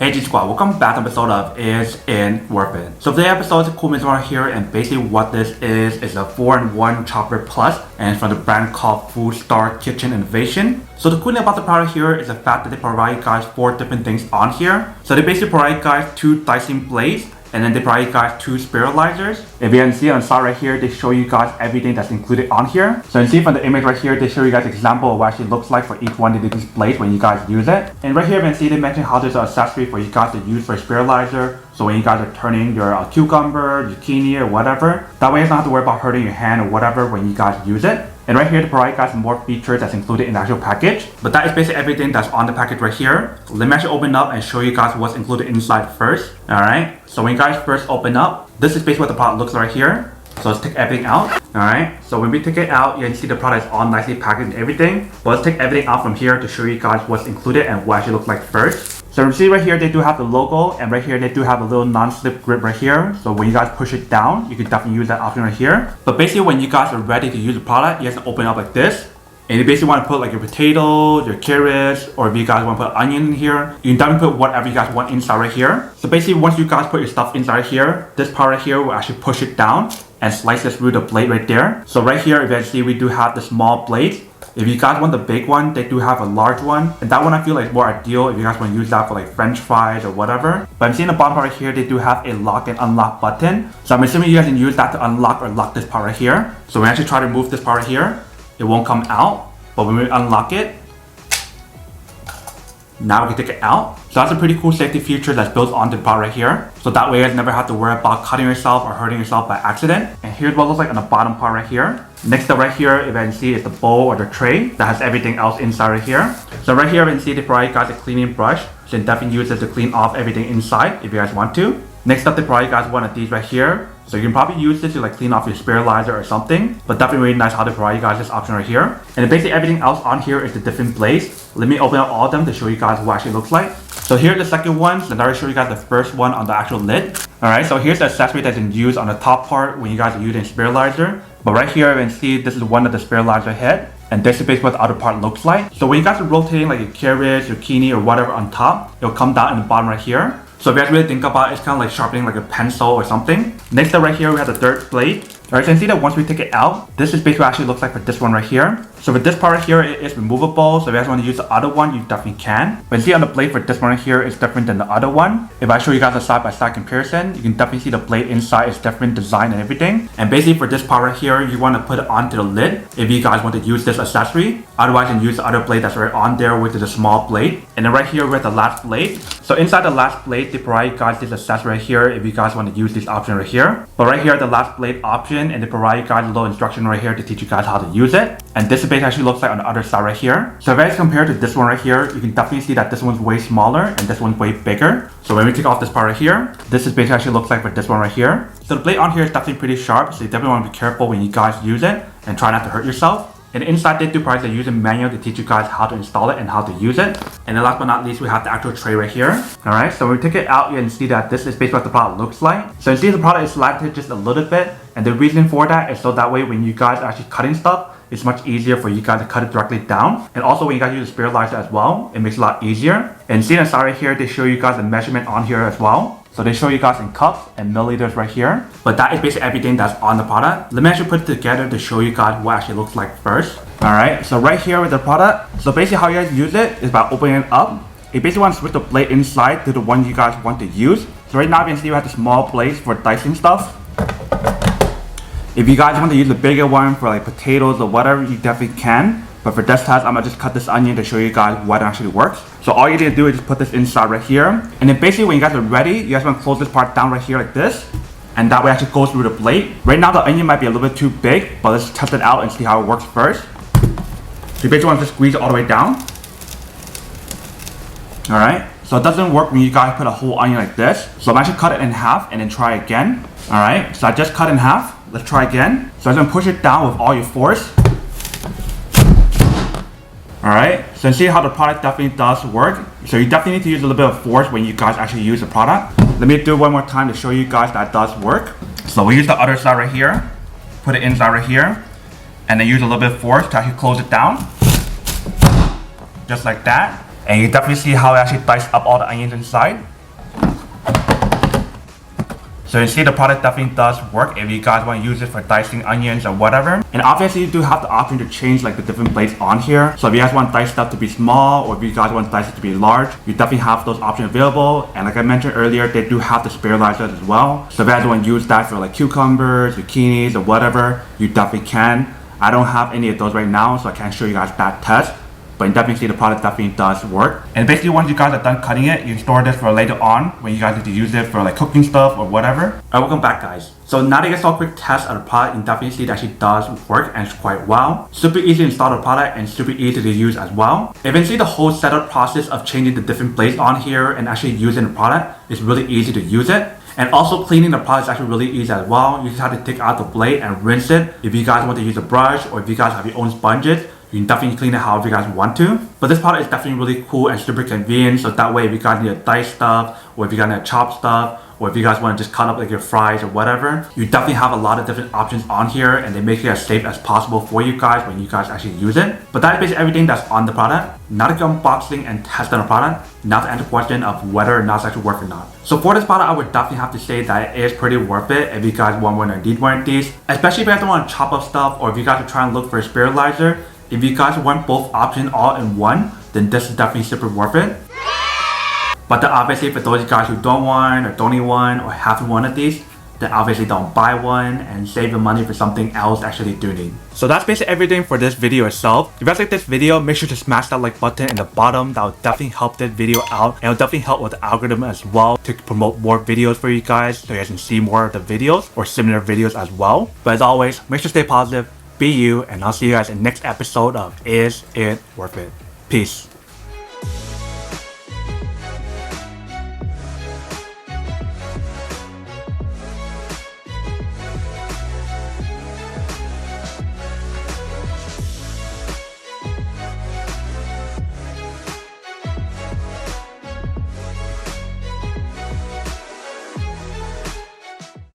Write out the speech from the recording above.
Hey G Squad, welcome back to an episode of Is It Worth It? So today's episode is a cool right here, and basically what this is a 4-in-1 chopper plus, and it's from the brand called Fullstar Kitchen Innovation. So the cool thing about the product here is the fact that they provide you guys 4 different things on here. So they basically provide you guys 2 dicing blades, and then they provide you guys 2 spiralizers. If you can see on the side right here, they show you guys everything that's included on here. So you can see from the image right here, they show you guys an example of what it actually looks like for each one of these blades when you guys use it. And right here you can see they mention how there's an accessory for you guys to use for a spiralizer. So when you guys are turning your cucumber, zucchini or whatever, that way you don't have to worry about hurting your hand or whatever when you guys use it. And right here, they provide you guys some more features that's included in the actual package. But that is basically everything that's on the package right here. Let me actually open up and show you guys what's included inside first. Alright, so when you guys first open up, this is basically what the product looks like right here. So let's take everything out. Alright, so when we take it out, you can see the product is all nicely packaged and everything. But let's take everything out from here to show you guys what's included and what it actually looks like first. So you see right here, they do have the logo, and right here they do have a little non-slip grip right here. So when you guys push it down, you can definitely use that option right here. But basically when you guys are ready to use the product, you guys can open it up like this. And you basically want to put like your potatoes, your carrots, or if you guys want to put onion in here, you can definitely put whatever you guys want inside right here. So basically once you guys put your stuff inside here, this part right here will actually push it down and slice it through the blade right there. So right here, if you see, we do have the small blades. If you guys want the big one, they do have a large one. And that one I feel like is more ideal if you guys want to use that for like French fries or whatever. But I'm seeing the bottom part right here, they do have a lock and unlock button. So I'm assuming you guys can use that to unlock or lock this part right here. So when I actually try to remove this part right here, it won't come out. But when we unlock it, now we can take it out. So that's a pretty cool safety feature that's built onto the part right here. So that way you guys never have to worry about cutting yourself or hurting yourself by accident. And here's what it looks like on the bottom part right here. Next up right here, if you can see, is the bowl or the tray that has everything else inside right here. So right here, you can see they provide you guys a cleaning brush. So you can definitely use it to clean off everything inside if you guys want to. Next up, they provide you guys one of these right here. So you can probably use this to like clean off your spiralizer or something. But definitely really nice how they provide you guys this option right here. And basically everything else on here is the different blades. Let me open up all of them to show you guys what it actually looks like. So here's the second one. So I'll show you guys the first one on the actual lid. Alright, so here's the accessory that's used on the top part when you guys are using spiralizer. But right here, you can see this is one of the spiralizer head. And this is basically what the other part looks like. So when you guys are rotating like your carrots, zucchini or whatever on top, it'll come down in the bottom right here. So if you guys really think about it, it's kind of like sharpening like a pencil or something. Next up right here, we have the third blade. Alright, so you can see that once we take it out, this is basically what it actually looks like for this one right here. So for this part right here, it is removable. So if you guys want to use the other one, you definitely can. But you see on the blade for this one right here is different than the other one. If I show you guys a side-by-side comparison, you can definitely see the blade inside is different design and everything. And basically for this part right here, you want to put it onto the lid if you guys want to use this accessory. Otherwise, you can use the other blade that's right on there, which is a small blade. And then right here, we have the last blade. So inside the last blade, they provide you guys this accessory right here if you guys want to use this option right here. But right here, the last blade option, and they provide you guys a little instruction right here to teach you guys how to use it. And this base actually looks like on the other side right here. So if I compare to this one right here, you can definitely see that this one's way smaller and this one's way bigger. So when we take off this part right here, this is basically actually looks like for this one right here. So the blade on here is definitely pretty sharp, so you definitely want to be careful when you guys use it and try not to hurt yourself. And inside they do provide a user manual to teach you guys how to install it and how to use it. And then last but not least, we have the actual tray right here. Alright, so when we take it out, you can see that this is basically what the product looks like. So you see the product is slanted just a little bit. And the reason for that is so that way when you guys are actually cutting stuff, it's much easier for you guys to cut it directly down. And also when you guys use a spiralizer as well, it makes it a lot easier. And see inside right here, they show you guys the measurement on here as well. So they show you guys in cups and milliliters right here. But that is basically everything that's on the product. Let me actually put it together to show you guys what it actually looks like first. Alright, so right here with the product, so basically how you guys use it is by opening it up. You basically want to switch the blade inside to the one you guys want to use. So right now you can see we have the small blades for dicing stuff. If you guys want to use the bigger one for like potatoes or whatever, you definitely can. But for this test, I'm gonna just cut this onion to show you guys what actually works. So all you need to do is just put this inside right here. And then basically when you guys are ready, you guys want to close this part down right here like this. And that way it actually goes through the blade. Right now the onion might be a little bit too big, but let's test it out and see how it works first. So you basically want to just squeeze it all the way down. Alright, so it doesn't work when you guys put a whole onion like this. So I'm actually cut it in half and then try again. Alright, so I just cut in half. Let's try again. So I'm going to push it down with all your force. Alright, so you see how the product definitely does work. So you definitely need to use a little bit of force when you guys actually use the product. Let me do it one more time to show you guys that does work. So we use the other side right here, put it inside right here, and then use a little bit of force to actually close it down. Just like that. And you definitely see how it actually diced up all the onions inside. So you see the product definitely does work if you guys want to use it for dicing onions or whatever. And obviously you do have the option to change like the different blades on here. So if you guys want dice stuff to be small or if you guys want dice it to be large, you definitely have those options available. And like I mentioned earlier, they do have the Spiralizer as well. So if you guys want to use that for like cucumbers, zucchinis or whatever, you definitely can. I don't have any of those right now, so I can't show you guys that test. But you definitely see the product definitely does work. And basically once you guys are done cutting it, you store this for later on when you guys need to use it for like cooking stuff or whatever. Alright, welcome back guys. So now that you guys saw a quick test of the product, you definitely see it actually does work and it's quite well. Super easy to install the product and super easy to use as well. Eventually the whole setup process of changing the different blades on here and actually using the product is really easy to use it. And also cleaning the product is actually really easy as well. You just have to take out the blade and rinse it. If you guys want to use a brush or if you guys have your own sponges, you can definitely clean it however you guys want to. But this product is definitely really cool and super convenient. So that way if you guys need to dice stuff or if you guys need to chop stuff or if you guys want to just cut up like your fries or whatever, you definitely have a lot of different options on here and they make it as safe as possible for you guys when you guys actually use it. But that is basically everything that's on the product. Now to go unboxing and test on the product, now to answer the question of whether or not it's actually work or not. So for this product, I would definitely have to say that it is pretty worth it if you guys want one or need one of these. Especially if you guys don't want to chop up stuff or if you guys are trying to look for a Spiralizer. If you guys want both options all in one, then this is definitely super worth it. But then obviously for those guys who don't want or don't need one or have one of these, then obviously don't buy one and save your money for something else actually do need. So that's basically everything for this video itself. If you guys like this video, make sure to smash that like button in the bottom. That will definitely help this video out and it will definitely help with the algorithm as well to promote more videos for you guys so you guys can see more of the videos or similar videos as well. But as always, make sure to stay positive, be you, and I'll see you guys in the next episode of Is It Worth It? Peace.